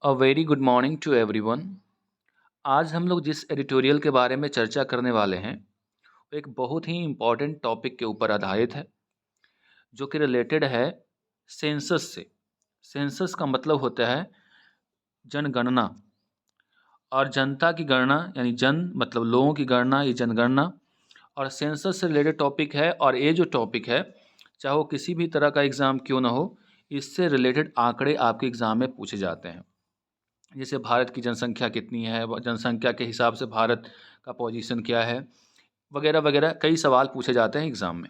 A very good morning to everyone. आज हम लोग जिस एडिटोरियल के बारे में चर्चा करने वाले हैं वो एक बहुत ही इम्पॉर्टेंट टॉपिक के ऊपर आधारित है, जो कि रिलेटेड है सेंसस से। सेंसस का मतलब होता है जनगणना, और जनता की गणना यानी जन मतलब लोगों की गणना, ये जनगणना। और सेंसस से रिलेटेड टॉपिक है, और ये जो टॉपिक है चाहे वो किसी भी तरह का एग्ज़ाम क्यों ना हो, इससे रिलेटेड आंकड़े आपके एग्ज़ाम में पूछे जाते हैं। जैसे भारत की जनसंख्या कितनी है, जनसंख्या के हिसाब से भारत का पोजीशन क्या है, वगैरह वगैरह कई सवाल पूछे जाते हैं एग्ज़ाम में।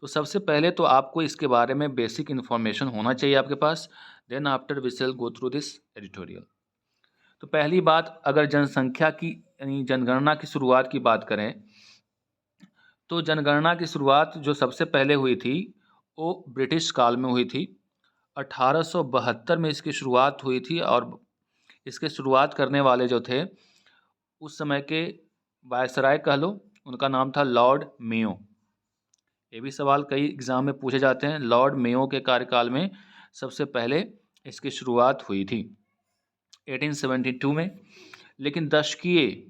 तो सबसे पहले तो आपको इसके बारे में बेसिक इन्फॉर्मेशन होना चाहिए आपके पास। Then after we shall go through this editorial. तो पहली बात, अगर जनसंख्या की यानी जनगणना की शुरुआत की बात करें, तो जनगणना की शुरुआत जो सबसे पहले हुई थी वो ब्रिटिश काल में हुई थी। 1872 में इसकी शुरुआत हुई थी, और इसके शुरुआत करने वाले जो थे उस समय के वायसराय कह लो, उनका नाम था लॉर्ड मेयो। ये भी सवाल कई एग्ज़ाम में पूछे जाते हैं। लॉर्ड मेयो के कार्यकाल में सबसे पहले इसकी शुरुआत हुई थी 1872 में। लेकिन दशकीय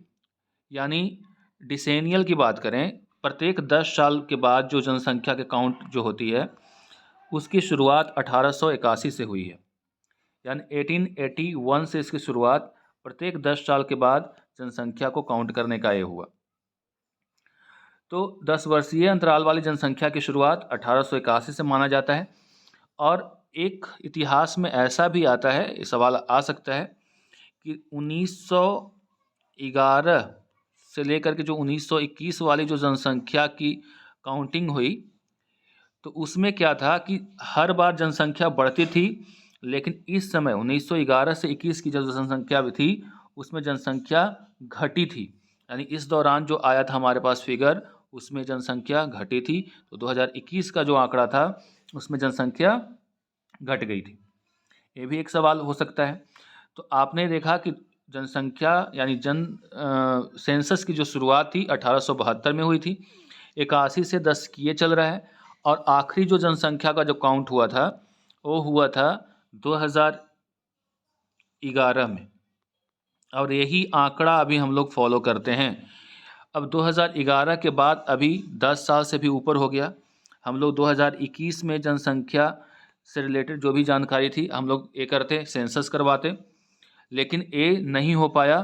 यानी डिसेनियल की बात करें, प्रत्येक 10 साल के बाद जो जनसंख्या के काउंट जो होती है उसकी शुरुआत 1881 से हुई है। यानी 1881 से इसकी शुरुआत, प्रत्येक 10 साल के बाद जनसंख्या को काउंट करने का ये हुआ। तो 10 वर्षीय अंतराल वाली जनसंख्या की शुरुआत 1881 से माना जाता है। और एक इतिहास में ऐसा भी आता है, ये सवाल आ सकता है कि 1911 से लेकर के जो 1921 वाली जो जनसंख्या की काउंटिंग हुई, तो उसमें क्या था कि हर बार जनसंख्या बढ़ती थी, लेकिन इस समय 1911 से 21 की जो जनसंख्या थी उसमें जनसंख्या घटी थी। यानी इस दौरान जो आया था हमारे पास फिगर, उसमें जनसंख्या घटी थी। तो 2021 का जो आंकड़ा था उसमें जनसंख्या घट गई थी। ये भी एक सवाल हो सकता है। तो आपने देखा कि जनसंख्या यानी सेंसस की जो शुरुआत थी 1872 में हुई थी, 81 से 10 किए चल रहा है, और आखिरी जो जनसंख्या का जो काउंट हुआ था वो हुआ था 2011 में, और यही आंकड़ा अभी हम लोग फॉलो करते हैं। अब 2011 के बाद अभी 10 साल से भी ऊपर हो गया। हम लोग 2021 में जनसंख्या से रिलेटेड जो भी जानकारी थी हम लोग ये करते, सेंसस करवाते, लेकिन ये नहीं हो पाया।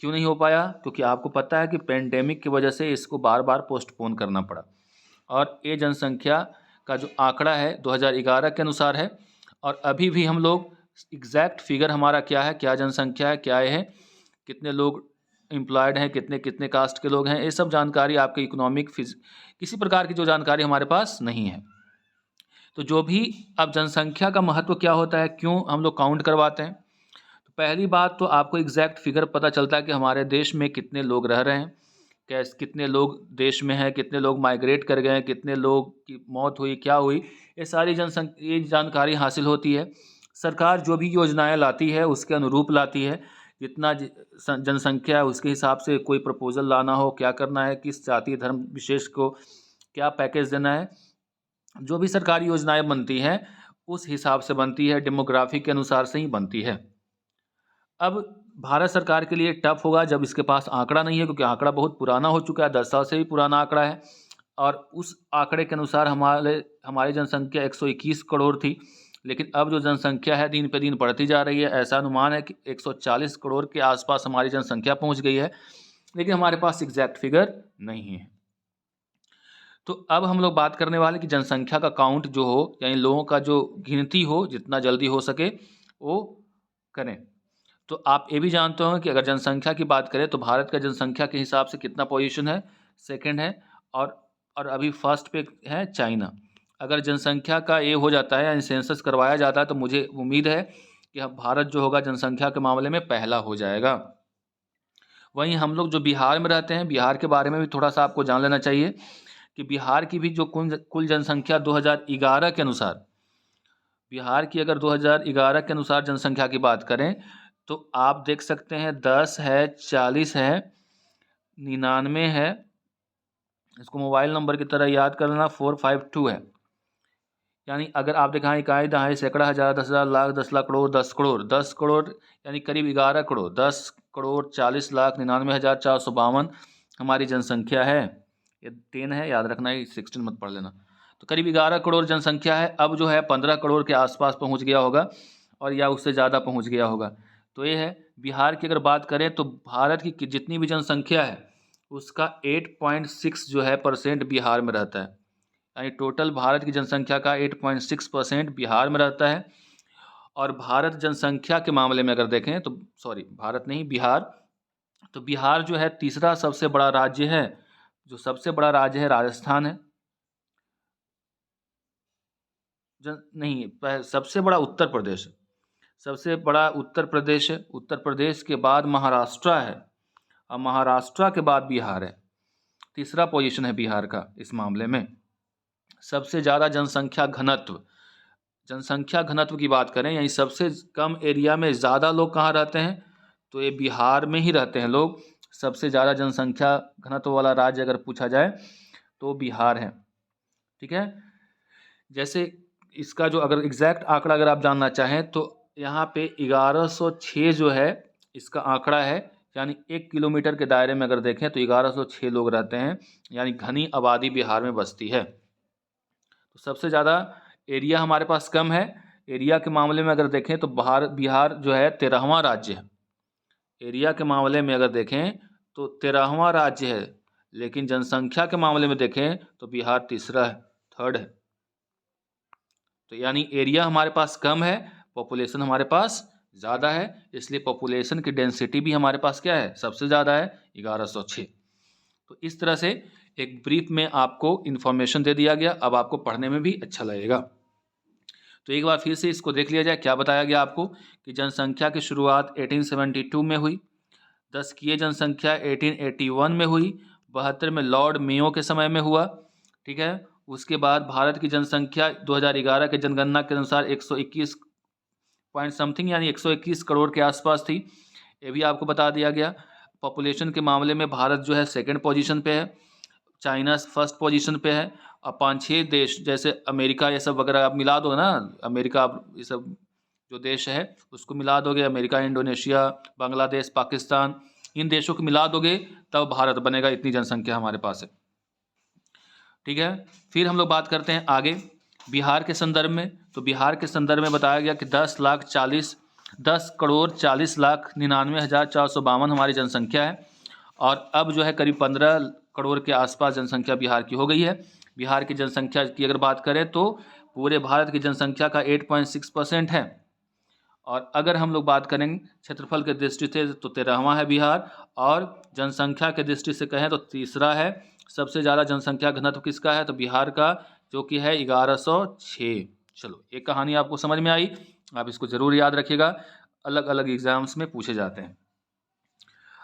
क्यों नहीं हो पाया? क्योंकि आपको पता है कि पेंडेमिक की वजह से इसको बार बार पोस्टपोन करना पड़ा। और ये जनसंख्या का जो आंकड़ा है 2011 के अनुसार है, और अभी भी हम लोग एग्जैक्ट फिगर हमारा क्या है, क्या जनसंख्या है, क्या है, कितने लोग एम्प्लॉयड हैं, कितने कितने कास्ट के लोग हैं, ये सब जानकारी आपके इकोनॉमिक किसी प्रकार की जो जानकारी हमारे पास नहीं है। तो जो भी, अब जनसंख्या का महत्व क्या होता है, क्यों हम लोग काउंट करवाते हैं? तो पहली बात तो आपको एग्जैक्ट फिगर पता चलता है कि हमारे देश में कितने लोग रह रहे हैं, कितने लोग देश में हैं, कितने लोग माइग्रेट कर गए हैं, कितने लोग की मौत हुई, क्या हुई, ये जानकारी हासिल होती है। सरकार जो भी योजनाएं लाती है उसके अनुरूप लाती है। जितना जनसंख्या है उसके हिसाब से कोई प्रपोजल लाना हो, क्या करना है, किस जाति धर्म विशेष को क्या पैकेज देना है, जो भी सरकारी योजनाएं बनती हैं उस हिसाब से बनती है, डेमोग्राफी के अनुसार से ही बनती है। अब भारत सरकार के लिए टफ होगा जब इसके पास आंकड़ा नहीं है, क्योंकि आंकड़ा बहुत पुराना हो चुका है, 10 साल से भी पुराना आंकड़ा है। और उस आंकड़े के अनुसार हमारी जनसंख्या 121 करोड़ थी, लेकिन अब जो जनसंख्या है दिन पे दिन बढ़ती जा रही है। ऐसा अनुमान है कि 140 करोड़ के आसपास हमारी जनसंख्या पहुंच गई है, लेकिन हमारे पास एग्जैक्ट फिगर नहीं है। तो अब हम लोग बात करने वाले कि जनसंख्या का काउंट जो हो, यानी लोगों का जो गिनती हो, जितना जल्दी हो सके वो करें। तो आप ये भी जानते हो कि अगर जनसंख्या की बात करें तो भारत का जनसंख्या के हिसाब से कितना पोजीशन है, सेकंड है। और और अभी फर्स्ट पे है चाइना। अगर जनसंख्या का ये हो जाता है यानी सेंसस करवाया जाता है, तो मुझे उम्मीद है कि अब भारत जो होगा जनसंख्या के मामले में पहला हो जाएगा। वहीं हम लोग जो बिहार में रहते हैं, बिहार के बारे में भी थोड़ा सा आपको जान लेना चाहिए कि बिहार की भी जो कुल जनसंख्या 2011 के अनुसार, बिहार की अगर 2011 के अनुसार जनसंख्या की बात करें, तो आप देख सकते हैं 10 है, 40 है, 99 है, इसको मोबाइल नंबर की तरह याद कर लेना, 452 है। यानी अगर आप देखें इकाई, दहाई, सैकड़ा, हज़ार, 10,000, लाख, 10 लाख, करोड़, 10 करोड़, 10 करोड़ यानी करीब 11 करोड़, 10 करोड़ 40 लाख 99,452 हमारी जनसंख्या है। ये 10 है, याद रखना है, 16 मत पढ़ लेना। तो करीब 11 करोड़ जनसंख्या है। अब जो है 15 करोड़ के आसपास पहुंच गया होगा और या उससे ज़्यादा पहुंच गया होगा। तो ये है। बिहार की अगर बात करें तो भारत की जितनी भी जनसंख्या है उसका 8.6 जो है % बिहार में रहता है। यानी टोटल भारत की जनसंख्या का 8.6% बिहार में रहता है। और भारत जनसंख्या के मामले में अगर देखें तो भारत नहीं, बिहार। तो बिहार जो है तीसरा सबसे बड़ा राज्य है। जो सबसे बड़ा राज्य है राजस्थान है। सबसे बड़ा उत्तर प्रदेश है। सबसे बड़ा उत्तर प्रदेश है। उत्तर प्रदेश के बाद महाराष्ट्र है और महाराष्ट्र के बाद बिहार है। तीसरा पोजीशन है बिहार का इस मामले में। सबसे ज़्यादा जनसंख्या घनत्व की बात करें, यानी सबसे कम एरिया में ज़्यादा लोग कहाँ रहते हैं, तो ये बिहार में ही रहते हैं लोग। सबसे ज़्यादा जनसंख्या घनत्व वाला राज्य अगर पूछा जाए तो बिहार है। ठीक है। जैसे इसका जो अगर एग्जैक्ट आंकड़ा अगर आप जानना चाहें तो यहाँ पे 1106 जो है इसका आंकड़ा है। यानी 1 किलोमीटर के दायरे में अगर देखें तो 1106 लोग रहते हैं। यानी घनी आबादी बिहार में बसती है। तो सबसे ज़्यादा एरिया हमारे पास कम है। एरिया के मामले में अगर देखें तो बिहार जो है 13वां राज्य है। एरिया के मामले में अगर देखें तो 13वां राज्य है। लेकिन जनसंख्या के मामले में देखें तो बिहार तीसरा है, थर्ड है। तो यानी एरिया हमारे पास कम है, पॉपुलेशन हमारे पास ज़्यादा है। इसलिए पॉपुलेशन की डेंसिटी भी हमारे पास क्या है, सबसे ज़्यादा है, 1106। तो इस तरह से एक ब्रीफ में आपको इन्फॉर्मेशन दे दिया गया। अब आपको पढ़ने में भी अच्छा लगेगा। तो एक बार फिर से इसको देख लिया जाए। क्या बताया गया आपको कि जनसंख्या की शुरुआत 1872 में हुई। 10 की जनसंख्या 1881 में हुई। 72 में लॉर्ड मेयो के समय में हुआ। ठीक है। उसके बाद भारत की जनसंख्या 2011 के जनगणना के अनुसार 121 पॉइंट समथिंग यानी 121 करोड़ के आसपास थी। ये भी आपको बता दिया गया। पॉपुलेशन के मामले में भारत जो है सेकंड पोजीशन पे है, चाइना फर्स्ट पोजीशन पे है। और 5-6 देश जैसे अमेरिका ये सब वगैरह आप मिला दो ना, अमेरिका ये सब जो देश है उसको मिला दोगे, अमेरिका, इंडोनेशिया, बांग्लादेश, पाकिस्तान, इन देशों को मिला दोगे तब भारत बनेगा। इतनी जनसंख्या हमारे पास है। ठीक है। फिर हम लोग बात करते हैं आगे बिहार के संदर्भ में। तो बिहार के संदर्भ में बताया गया कि 10 करोड़ 40 लाख 99,452 हमारी जनसंख्या है। और अब जो है करीब 15 करोड़ के आसपास जनसंख्या बिहार की हो गई है। बिहार की जनसंख्या की अगर बात करें तो पूरे भारत की जनसंख्या का 8.6% है। और अगर हम लोग बात करें क्षेत्रफल के दृष्टि से तो 13वां है बिहार। और जनसंख्या के दृष्टि से कहें तो तीसरा है। सबसे ज़्यादा जनसंख्या घनत्व किसका है, तो बिहार का, जो कि है 1106। चलो, एक कहानी आपको समझ में आई। आप इसको ज़रूर याद रखिएगा, अलग अलग एग्जाम्स में पूछे जाते हैं।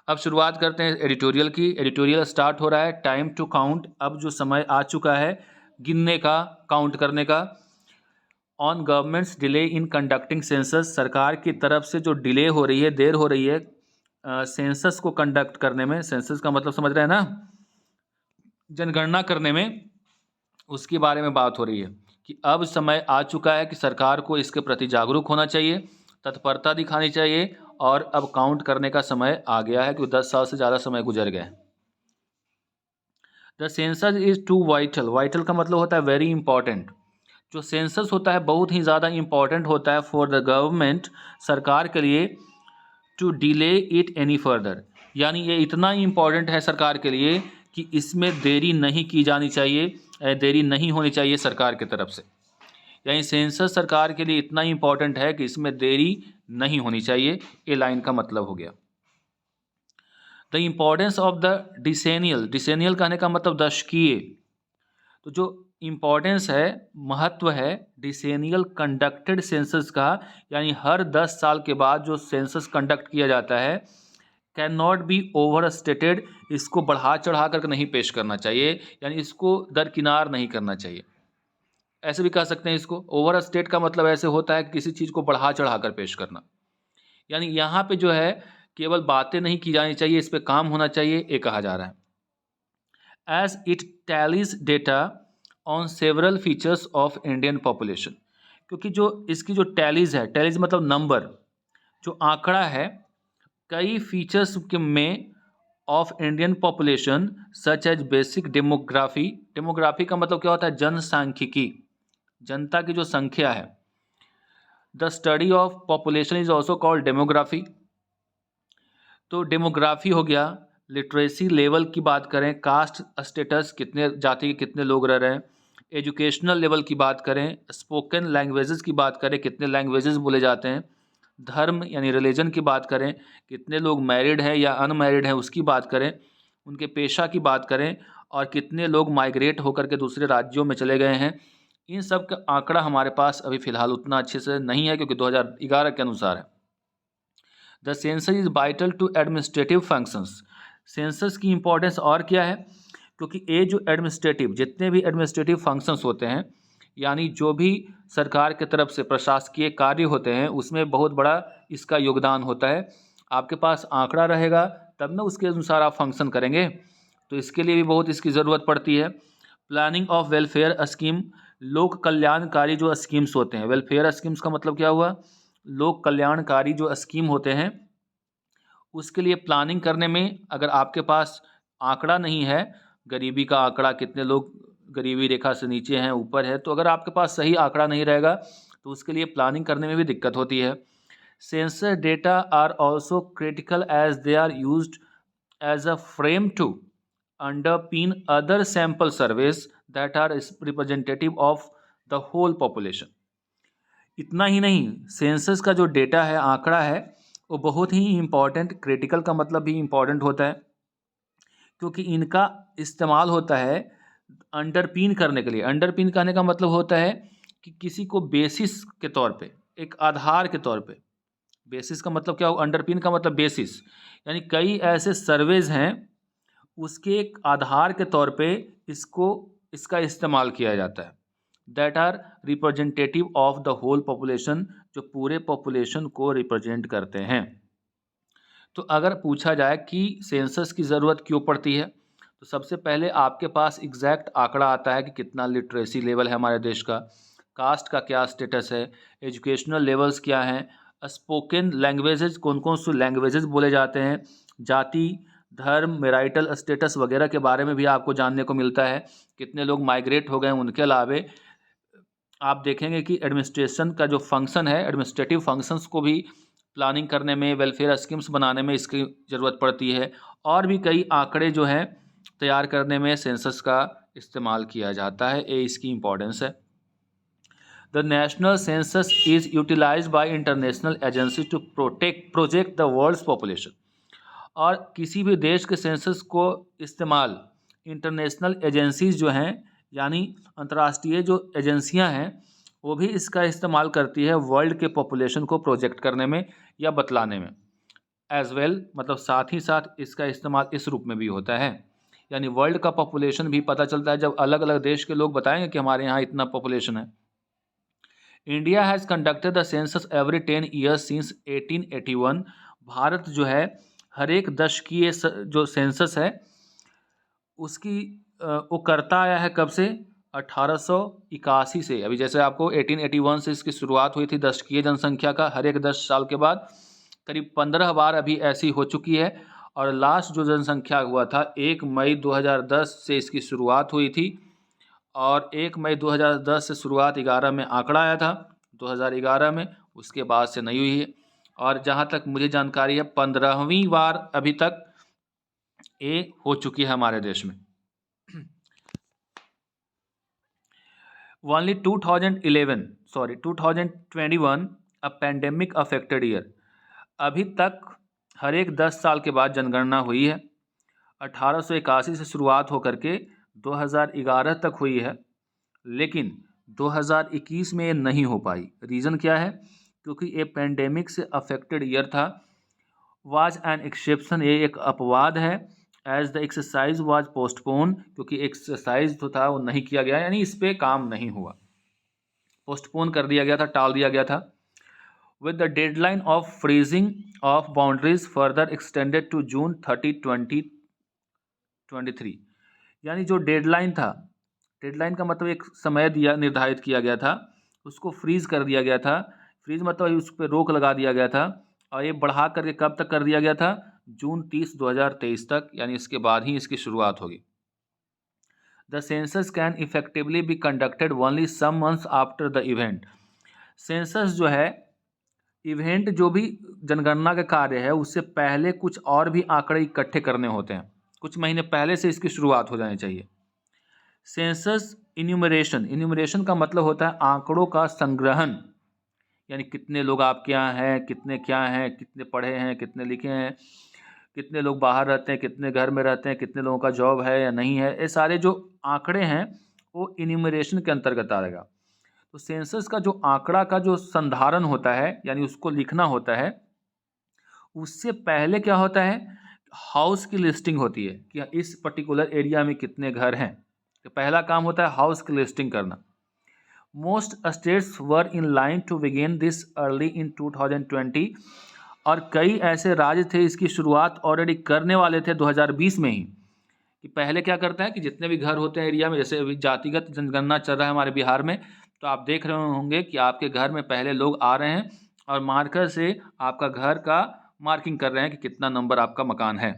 अब शुरुआत करते हैं एडिटोरियल की। एडिटोरियल स्टार्ट हो रहा है। Time to count. अब जो समय आ चुका है गिनने का, काउंट करने का। On governments delay in conducting census. सरकार की तरफ से जो डिले हो रही है, देर हो रही है सेंसस को कंडक्ट करने में। सेंसस का मतलब समझ रहे हैं ना, जनगणना करने में, उसके बारे में बात हो रही है कि अब समय आ चुका है कि सरकार को इसके प्रति जागरूक होना चाहिए, तत्परता दिखानी चाहिए। और अब काउंट करने का समय आ गया है, क्योंकि 10 साल से ज़्यादा समय गुजर गए। The census is too vital. Vital का मतलब होता है वेरी इंपॉर्टेंट। जो सेंसस होता है बहुत ही ज़्यादा इंपॉर्टेंट होता है फॉर द गवर्नमेंट, सरकार के लिए, to delay it any further. यानी ये इतना इम्पॉर्टेंट है सरकार के लिए कि इसमें देरी नहीं की जानी चाहिए, देरी नहीं होनी चाहिए सरकार की तरफ से। यानी सेंसस सरकार के लिए इतना इम्पॉर्टेंट है कि इसमें देरी नहीं होनी चाहिए। ये लाइन का मतलब हो गया। The importance of the decennial. Decennial कहने का मतलब दशकीय। तो जो इम्पॉर्टेंस है, महत्व है डिसेनियल कंडक्टेड सेंसस का, यानी हर 10 साल के बाद जो सेंसस कंडक्ट किया जाता है, can not be over stated. इसको बढ़ा चढ़ा कर नहीं पेश करना चाहिए, यानी इसको दरकिनार नहीं करना चाहिए। ऐसे भी कह सकते हैं इसको। ओवर स्टेट का मतलब ऐसे होता है कि किसी चीज़ को बढ़ा चढ़ा कर पेश करना। यानी यहाँ पे जो है केवल बातें नहीं की जानी चाहिए, इस पर काम होना चाहिए, ये कहा जा रहा है। As it tallies data on several features of Indian population, क्योंकि जो इसकी जो टैलीज है, टैलीज मतलब नंबर, जो आंकड़ा है कई फीचर्स के में of Indian population such as basic demography. Demography का मतलब क्या होता है? जनसांख्यिकी, जनता की जो संख्या है। The study of population is also called demography. तो डेमोग्राफी हो गया। लिटरेसी लेवल की बात करें, कास्ट स्टेटस, कितने जाति के कितने लोग रह रहे हैं। एजुकेशनल लेवल की बात करें, स्पोकन लैंग्वेजेस की बात करें, कितने लैंग्वेजेस बोले जाते हैं। धर्म यानी रिलीजन की बात करें, कितने लोग मैरिड हैं या अनमैरिड हैं उसकी बात करें। उनके पेशा की बात करें, और कितने लोग माइग्रेट होकर के दूसरे राज्यों में चले गए हैं। इन सब का आंकड़ा हमारे पास अभी फ़िलहाल उतना अच्छे से नहीं है, क्योंकि 2011 के अनुसार है। The census is vital to administrative functions. Census की इंपॉर्टेंस और क्या है? क्योंकि ये जो एडमिनिस्ट्रेटिव, जितने भी एडमिनिस्ट्रेटिव फंक्शंस होते हैं, यानी जो भी सरकार की तरफ से प्रशासकीय कार्य होते हैं, उसमें बहुत बड़ा इसका योगदान होता है। आपके पास आंकड़ा रहेगा तब ना उसके अनुसार आप फंक्शन करेंगे, तो इसके लिए भी बहुत इसकी ज़रूरत पड़ती है। प्लानिंग ऑफ वेलफेयर स्कीम, लोक कल्याणकारी जो स्कीम्स होते हैं, वेलफेयर स्कीम्स का मतलब क्या हुआ? लोक कल्याणकारी जो स्कीम होते हैं, उसके लिए प्लानिंग करने में अगर आपके पास आंकड़ा नहीं है, गरीबी का आंकड़ा, कितने लोग गरीबी रेखा से नीचे हैं, ऊपर है, तो अगर आपके पास सही आंकड़ा नहीं रहेगा तो उसके लिए प्लानिंग करने में भी दिक्कत होती है। Census data are also critical as they are used as a frame to underpin other sample surveys that are representative of the whole population. इतना ही नहीं, सेंसस का जो डेटा है, आंकड़ा है, वो बहुत ही इम्पॉर्टेंट, क्रिटिकल का मतलब भी इम्पॉर्टेंट होता है, क्योंकि इनका इस्तेमाल होता है अंडरपिन करने के लिए। अंडरपिन कहने का मतलब होता है कि किसी को बेसिस के तौर पे, एक आधार के तौर पे। बेसिस का मतलब क्या हो? अंडरपिन का मतलब बेसिस, यानी कई ऐसे सर्वेज हैं उसके एक आधार के तौर पे इसका इस्तेमाल किया जाता है। That are representative of the whole population, जो पूरे पॉपुलेशन को रिप्रेजेंट करते हैं। तो अगर पूछा जाए कि सेंसस की ज़रूरत क्यों पड़ती है, तो सबसे पहले आपके पास एग्जैक्ट आंकड़ा आता है कि कितना लिटरेसी लेवल है हमारे देश का, कास्ट का क्या स्टेटस है, एजुकेशनल लेवल्स क्या हैं, स्पोकन लैंग्वेजेस कौन कौन से लैंग्वेजेस बोले जाते हैं, जाति, धर्म, मैरिटल स्टेटस वगैरह के बारे में भी आपको जानने को मिलता है। कितने लोग माइग्रेट हो गए, उनके अलावे आप देखेंगे कि एडमिनिस्ट्रेशन का जो फंक्शन है, एडमिनिस्ट्रेटिव फंक्शंस को भी प्लानिंग करने में, वेलफेयर स्कीम्स बनाने में इसकी ज़रूरत पड़ती है। और भी कई आंकड़े जो हैं तैयार करने में सेंसस का इस्तेमाल किया जाता है। ये इसकी इम्पोर्टेंस है। The national census is utilize by international agency to project the world's population. और किसी भी देश के सेंसस को इस्तेमाल इंटरनेशनल एजेंसीज जो हैं, यानी अंतर्राष्ट्रीय जो एजेंसियां हैं, वो भी इसका इस्तेमाल करती है वर्ल्ड के पॉपुलेशन को प्रोजेक्ट करने में या बतलाने में। एज वेल मतलब साथ ही साथ इसका इस्तेमाल इस रूप में भी होता है, यानी वर्ल्ड का पॉपुलेशन भी पता चलता है जब अलग अलग देश के लोग बताएंगे कि हमारे यहाँ इतना पॉपुलेशन है। India has conducted the census every 10 years since 1881। Bharat जो है हर एक दशकीय जो सेंसस है उसकी वो करता आया है। कब से? 1881 से। अभी जैसे आपको 1881 से इसकी शुरुआत हुई थी दशकीय जनसंख्या का, हर एक 10 साल के बाद करीब 15 बार अभी ऐसी हो चुकी है। और लास्ट जो जनसंख्या हुआ था 1 मई 2010 से इसकी शुरुआत हुई थी, और 1 मई 2010 से शुरुआत 11 में आंकड़ा आया था 2011 में, उसके बाद से नहीं हुई है। और जहाँ तक मुझे जानकारी है 15वीं बार अभी तक ये हो चुकी है हमारे देश में। Only 2021 a pandemic affected year. अभी तक हर एक 10 साल के बाद जनगणना हुई है। 1881 से शुरुआत होकर के 2011 तक हुई है, लेकिन 2021 में ये नहीं हो पाई। रीज़न क्या है? क्योंकि ये पैंडेमिक से अफेक्टेड ईयर था। वाज एन एक्सेप्शन, ये एक अपवाद है। As the exercise was postpone, क्योंकि एक्सरसाइज जो था वो नहीं किया गया, यानी इस पर काम नहीं हुआ, पोस्टपोन कर दिया गया था, टाल दिया गया था। With the deadline of freezing of boundaries further extended to June 30, 2023। यानी जो डेडलाइन था डेडलाइन का मतलब एक समय दिया निर्धारित किया गया था, उसको फ्रीज़ कर दिया गया था। फ्रीज़ मतलब उस पे रोक लगा दिया गया था और ये बढ़ा करके कब तक कर दिया गया था? जून 30, 2023 तक, यानी इसके बाद ही इसकी शुरुआत होगी। The census can effectively be conducted only some months after the event. Census जो है, इवेंट जो भी जनगणना का कार्य है, उससे पहले कुछ और भी आंकड़े इकट्ठे करने होते हैं। कुछ महीने पहले से इसकी शुरुआत हो जानी चाहिए। सेंसस इन्यूमरेशन, इन्यूमरेशन का मतलब होता है आंकड़ों का संग्रहण, यानी कितने लोग आपके यहाँ हैं, कितने क्या हैं, कितने पढ़े हैं, कितने लिखे हैं, कितने लोग बाहर रहते हैं, कितने घर में रहते हैं, कितने लोगों का जॉब है या नहीं है, ये सारे जो आंकड़े हैं वो इन्यूमरेशन के अंतर्गत आएगा। तो सेंसस का जो आंकड़ा का जो संधारण होता है, यानी उसको लिखना होता है, उससे पहले क्या होता है, हाउस की लिस्टिंग होती है कि इस पर्टिकुलर एरिया में कितने घर हैं। तो पहला काम होता है हाउस की लिस्टिंग करना। Most states were in line to begin this early in 2020, और कई ऐसे राज्य थे इसकी शुरुआत ऑलरेडी करने वाले थे 2020 में ही। कि पहले क्या करता है कि जितने भी घर होते हैं एरिया में, जैसे अभी जातिगत जनगणना चल रहा है हमारे बिहार में, तो आप देख रहे होंगे कि आपके घर में पहले लोग आ रहे हैं और मार्कर से आपका घर का मार्किंग कर रहे हैं कि कितना नंबर आपका मकान है।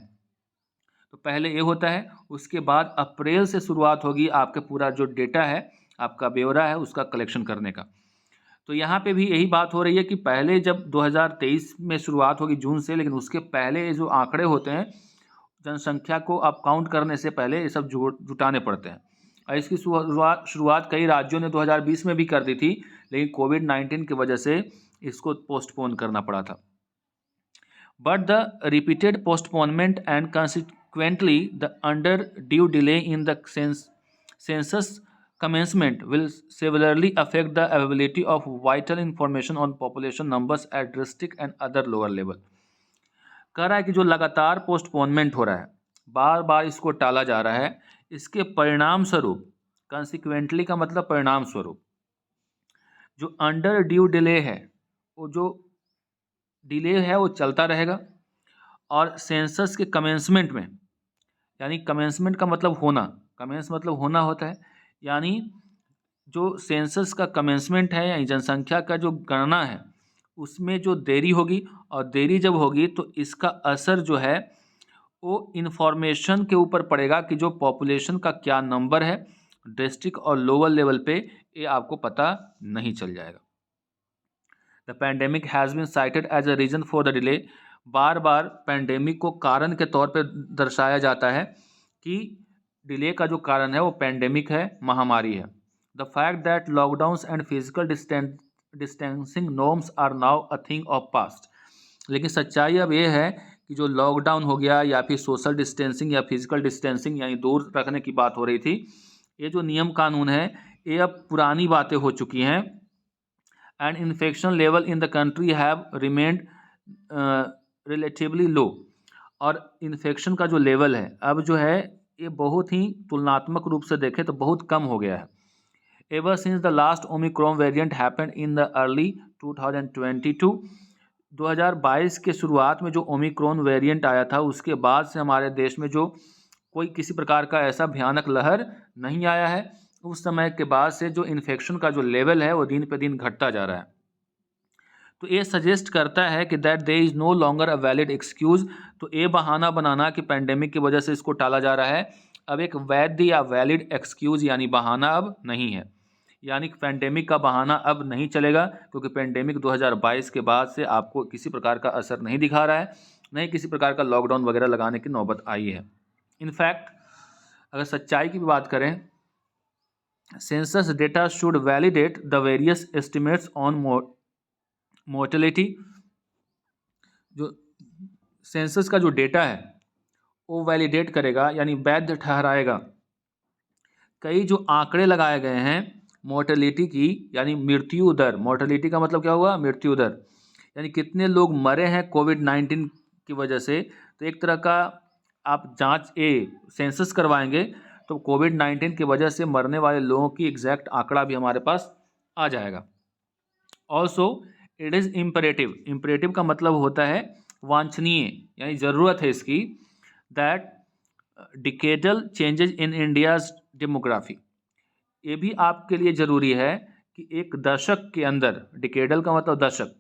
तो पहले ये होता है, उसके बाद अप्रैल से शुरुआत होगी आपके पूरा जो डेटा है, आपका ब्यौरा है, उसका कलेक्शन करने का। तो यहाँ पे भी यही बात हो रही है कि पहले जब 2023 में शुरुआत होगी जून से, लेकिन उसके पहले ये जो आंकड़े होते हैं जनसंख्या को आप काउंट करने से पहले ये सब जुटाने पड़ते हैं। और इसकी शुरुआत कई राज्यों ने 2020 में भी कर दी थी, लेकिन कोविड-19 की वजह से इसको पोस्टपोन करना पड़ा था। But the repeated postponement and consequently the under due delay in the census commencement will severely affect the availability of vital information on population numbers at district and other lower level। कह रहा है कि जो लगातार postponement हो रहा है, बार बार इसको टाला जा रहा है, इसके परिणाम स्वरूप, कंसिक्वेंटली का मतलब परिणाम स्वरूप, जो अंडर ड्यू डिले है, वो जो डिले है वो चलता रहेगा। और सेंसस के कमेंसमेंट में, यानी कमेंसमेंट का मतलब होना, कमेंस मतलब होना होता है, यानी जो सेंसस का कमेंसमेंट है यानी जनसंख्या का जो गणना है, उसमें जो देरी होगी, और देरी जब होगी तो इसका असर जो है वो इन्फॉर्मेशन के ऊपर पड़ेगा कि जो पॉपुलेशन का क्या नंबर है डिस्ट्रिक्ट और लोअर लेवल पे, ये आपको पता नहीं चल जाएगा। The pandemic has been cited as a reason for the delay. बार बार पैंडेमिक को कारण के तौर पे दर्शाया जाता है कि डिले का जो कारण है वो पैंडेमिक है, महामारी है। The fact that lockdowns and physical distancing norms are now a thing of past. लेकिन सच्चाई अब ये है कि जो लॉकडाउन हो गया या फिर सोशल डिस्टेंसिंग या फिजिकल डिस्टेंसिंग यानी दूर रखने की बात हो रही थी, ये जो नियम कानून है ये अब पुरानी बातें हो चुकी हैं। And infection level in the country have remained relatively low. और इन्फेक्शन का जो लेवल है अब जो है ये बहुत ही तुलनात्मक रूप से देखें तो बहुत कम हो गया है। Ever since the last Omicron variant happened in the early 2022, 2022 के शुरुआत में जो ओमिक्रॉन वेरिएंट आया था, उसके बाद से हमारे देश में जो कोई किसी प्रकार का ऐसा भयानक लहर नहीं आया है। उस समय के बाद से जो इन्फेक्शन का जो लेवल है वो दिन पे दिन घटता जा रहा है। तो ये सजेस्ट करता है कि that there is no longer a valid excuse. तो ये बहाना बनाना कि पैंडेमिक की वजह से इसको टाला जा रहा है, अब एक वैध या वैलिड एक्सक्यूज़ यानी बहाना अब नहीं है। यानी कि पैंडेमिक का बहाना अब नहीं चलेगा, क्योंकि पैंडेमिक 2022 के बाद से आपको किसी प्रकार का असर नहीं दिखा रहा है, नहीं किसी प्रकार का लॉकडाउन वगैरह लगाने की नौबत आई है। इनफैक्ट अगर सच्चाई की भी बात करें, census data should validate the various estimates on mortality. जो सेंसस का जो डेटा है वो वैलिडेट करेगा यानी वैध ठहराएगा कई जो आंकड़े लगाए गए हैं मोर्टेलिटी की, यानी मृत्यु दर। मोर्टेलिटी का मतलब क्या हुआ? मृत्यु दर, यानी कितने लोग मरे हैं कोविड-19 की वजह से। तो एक तरह का आप सेंसस करवाएंगे तो कोविड-19 की वजह से मरने वाले लोगों की एग्जैक्ट आंकड़ा भी हमारे पास आ जाएगा। Also it is imperative, imperative का मतलब होता है वांछनीय, यानी ज़रूरत है इसकी, that decadal changes in India's demography, ये भी आपके लिए ज़रूरी है कि एक दशक के अंदर, डिकेडल का मतलब दशक,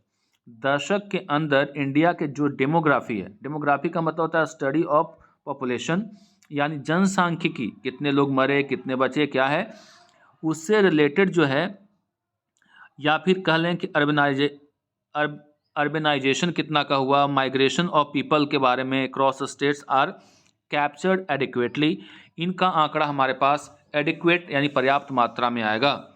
दशक के अंदर इंडिया के जो डेमोग्राफी है, डेमोग्राफी का मतलब होता है स्टडी ऑफ पॉपुलेशन, यानी जनसांख्यिकी, कितने लोग मरे, कितने बचे, क्या है, उससे रिलेटेड जो है, या फिर कह लें कि अर्बनाइजेशन कितना का हुआ, माइग्रेशन ऑफ पीपल के बारे में cross states are captured adequately, इनका आंकड़ा हमारे पास एडिक्वेट यानी पर्याप्त मात्रा में आएगा।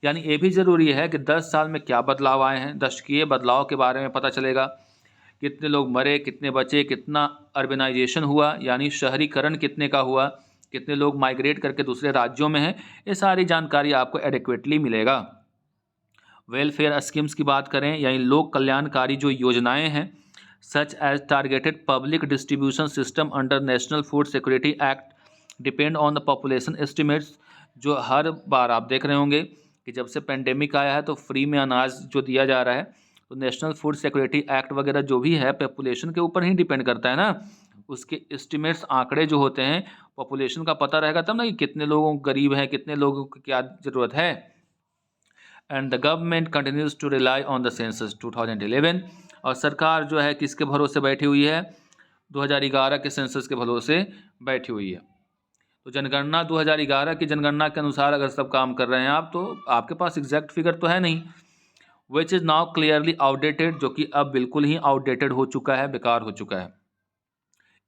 यानी ये भी ज़रूरी है कि 10 साल में क्या बदलाव आए हैं, दशकीय बदलाव के बारे में पता चलेगा, कितने लोग मरे, कितने बचे, कितना अर्बनाइजेशन हुआ यानी शहरीकरण कितने का हुआ, कितने लोग माइग्रेट करके दूसरे राज्यों में हैं, ये सारी जानकारी आपको एडिक्वेटली मिलेगा। वेलफेयर स्कीम्स की बात करें, यानी लोक कल्याणकारी जो योजनाएं हैं, such as targeted public distribution system under national food security act depend on the population estimates, जो हर बार आप देख रहे होंगे कि जब से पेंडेमिक आया है तो फ्री में अनाज जो दिया जा रहा है, तो नेशनल फूड सिक्योरिटी एक्ट वगैरह जो भी है पॉपुलेशन के ऊपर ही डिपेंड करता है ना, उसके एस्टिमेट्स आंकड़े जो होते हैं, पॉपुलेशन का पता रहेगा तब ना कि कितने लोगों को गरीब हैं, कितने लोगों को क्या ज़रूरत है। And the government continues to rely on the census 2011, और सरकार जो है किसके भरोसे बैठी हुई है, 2011 के सेंसस के भरोसे बैठी हुई है। तो जनगणना 2011 की जनगणना के अनुसार अगर सब काम कर रहे हैं आप, तो आपके पास एग्जैक्ट फिगर तो है नहीं, which is now clearly outdated, जो कि अब बिल्कुल ही आउटडेटेड हो चुका है, बेकार हो चुका है।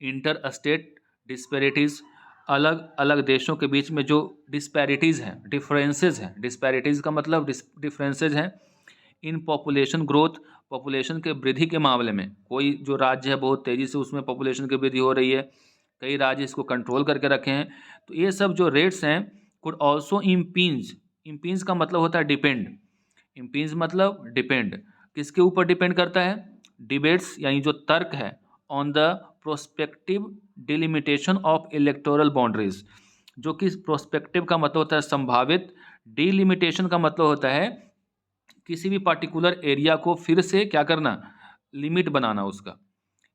इंटर स्टेट डिस्पैरिटीज़, अलग अलग देशों के बीच में जो डिस्पैरिटीज़ हैं, डिफरेंसेस हैं, डिस्पैरिटीज़ का मतलब डिफरेंसेस हैं इन पॉपुलेशन ग्रोथ, पॉपुलेशन के वृद्धि के मामले में, कोई जो राज्य है बहुत तेज़ी से उसमें पॉपुलेशन की वृद्धि हो रही है, कई राज्य इसको कंट्रोल करके रखे हैं, तो ये सब जो रेट्स हैं कुड ऑल्सो इम्पीन्स का मतलब होता है डिपेंड, इम्पीन्स मतलब डिपेंड, किसके ऊपर डिपेंड करता है, डिबेट्स यानी जो तर्क है, on the prospective delimitation of electoral boundaries, जो कि प्रोस्पेक्टिव का मतलब होता है संभावित, डिलिमिटेशन का मतलब होता है किसी भी पार्टिकुलर एरिया को फिर से क्या करना, लिमिट बनाना उसका।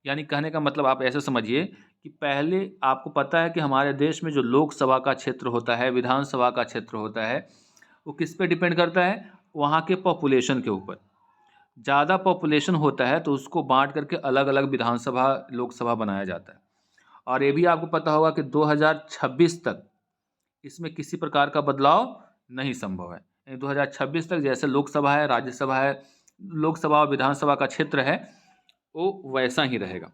यानी कहने का मतलब आप ऐसे समझिए कि पहले आपको पता है कि हमारे देश में जो लोकसभा का क्षेत्र होता है, विधानसभा का क्षेत्र होता है, वो किस पे डिपेंड करता है, वहाँ के पॉपुलेशन के ऊपर। ज़्यादा पॉपुलेशन होता है तो उसको बांट करके अलग अलग विधानसभा लोकसभा बनाया जाता है। और ये भी आपको पता होगा कि 2026 तक इसमें किसी प्रकार का बदलाव नहीं संभव है, 2026 तक जैसे लोकसभा है, राज्यसभा है, लोकसभा और विधानसभा का क्षेत्र है, वो वैसा ही रहेगा।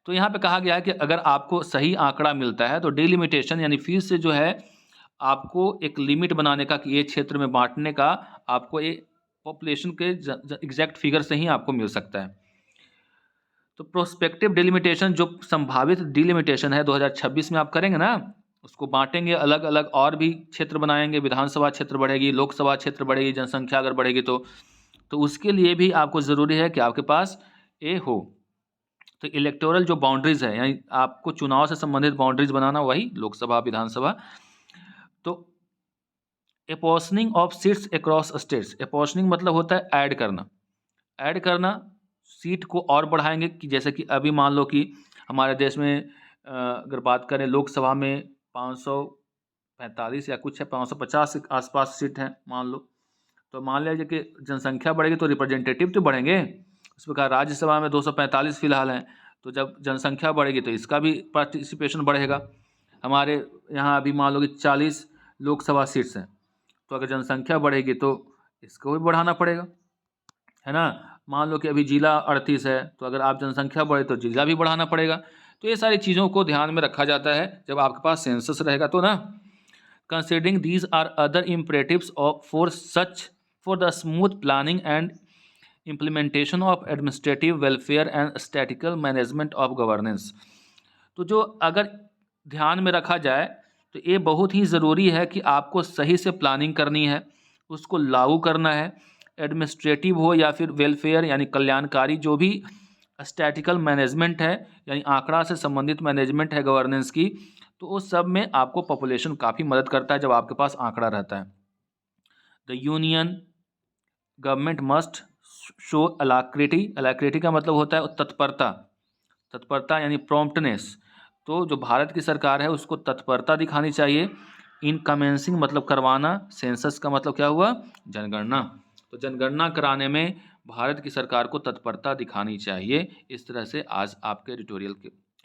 तो यहाँ पे कहा गया है कि अगर आपको सही आंकड़ा मिलता है तो डिलिमिटेशन यानी फिर से जो है आपको एक लिमिट बनाने का, कि ये क्षेत्र में बांटने का, आपको ये पॉपुलेशन के एग्जैक्ट फिगर से ही आपको मिल सकता है। तो प्रोस्पेक्टिव डिलिमिटेशन, जो संभावित डिलिमिटेशन है 2026 में आप करेंगे ना, उसको बांटेंगे अलग अलग और भी क्षेत्र बनाएंगे, विधानसभा क्षेत्र बढ़ेगी, लोकसभा क्षेत्र बढ़ेगी, जनसंख्या अगर बढ़ेगी तो उसके लिए भी आपको ज़रूरी है कि आपके पास ये हो। तो इलेक्टोरल जो बाउंड्रीज है, यानी आपको चुनाव से संबंधित बाउंड्रीज बनाना, वही लोकसभा विधानसभा। तो एपोर्शनिंग ऑफ सीट्स अक्रॉस स्टेट्स, एपोर्शनिंग मतलब होता है ऐड करना, ऐड करना, सीट को और बढ़ाएंगे, कि जैसे कि अभी मान लो कि हमारे देश में अगर बात करें लोकसभा में 545 या कुछ है, 550 के आसपास सीट हैं मान लो, तो मान लीजिए कि जनसंख्या बढ़ेगी तो रिप्रेजेंटेटिव तो बढ़ेंगे, उस प्रकार राज्यसभा में 245 फिलहाल हैं, तो जब जनसंख्या बढ़ेगी तो इसका भी पार्टिसिपेशन बढ़ेगा। हमारे यहाँ अभी मान लो कि 40 लोकसभा सीट्स हैं, तो अगर जनसंख्या बढ़ेगी तो इसको भी बढ़ाना पड़ेगा, है ना। मान लो कि अभी जिला 38 है, तो अगर आप जनसंख्या बढ़े तो जिला भी बढ़ाना पड़ेगा। तो ये सारी चीज़ों को ध्यान में रखा जाता है जब आपके पास सेंसस रहेगा तो ना। Considering these are other imperatives of for the smooth planning and implementation of administrative welfare and statical management of governance. तो जो अगर ध्यान में रखा जाए तो ये बहुत ही ज़रूरी है कि आपको सही से प्लानिंग करनी है, उसको लागू करना है, एडमिनिस्ट्रेटिव हो या फिर वेलफेयर यानी कल्याणकारी, जो भी स्टैटिकल मैनेजमेंट है यानी आंकड़ा से संबंधित मैनेजमेंट है गवर्नेंस की, तो उस सब में आपको पॉपुलेशन काफ़ी मदद करता है जब आपके पास आंकड़ा रहता है। The union government must show alacrity, alacrity का मतलब होता है तत्परता, तत्परता यानी प्रॉम्प्टनेस। तो जो भारत की सरकार है उसको तत्परता दिखानी चाहिए इनकमेंसिंग मतलब करवाना, सेंसस का मतलब क्या हुआ, जनगणना। तो जनगणना कराने में भारत की सरकार को तत्परता दिखानी चाहिए। इस तरह से आज आपके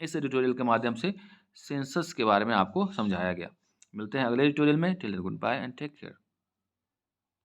इस एडिटोरियल के माध्यम से सेंसस के बारे में आपको समझाया गया। मिलते हैं अगले एडिटोरियल में। Till then goodbye and take care.